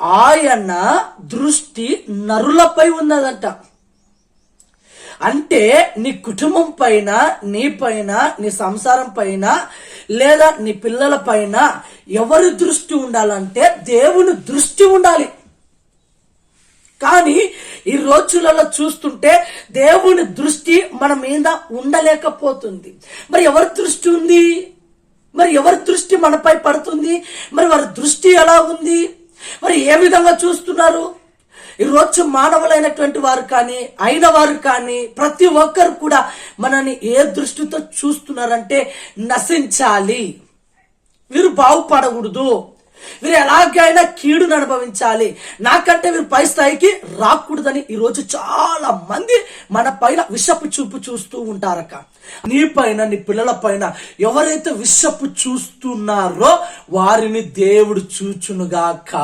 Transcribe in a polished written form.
ఆయన దృష్టి నరులపై ఉన్నదంట. అంటే నీ కుటుంబం పైన, నీ పైన, నీ సంసారం పైన, లేదా నీ పిల్లల పైన ఎవరి దృష్టి ఉండాలంటే దేవుని దృష్టి ఉండాలి. కానీ ఈ రోజులలో చూస్తుంటే దేవుని దృష్టి మన మీద ఉండలేకపోతుంది. మరి ఎవరి దృష్టి ఉంది? మరి ఎవరి దృష్టి మనపై పడుతుంది? మరి వారి దృష్టి ఎలా ఉంది? మరి ఏ విధంగా చూస్తున్నారు? ఈరోజు మానవులైనటువంటి వారు కానీ, అయిన వారు కానీ, ప్రతి ఒక్కరు కూడా మనని ఏ దృష్టితో చూస్తున్నారంటే నశించాలి, వీరు బాగుపడకూడదు, వీరు ఎలాగైనా కీడును అనుభవించాలి, నాకంటే వీరు పై స్థాయికి రాకూడదని ఈరోజు చాలా మంది మన పైన విషపు చూపు చూస్తూ ఉంటారక. నీ పైన, నీ పిల్లల పైన ఎవరైతే విషపు చూస్తున్నారో వారిని దేవుడు చూచునుగాక.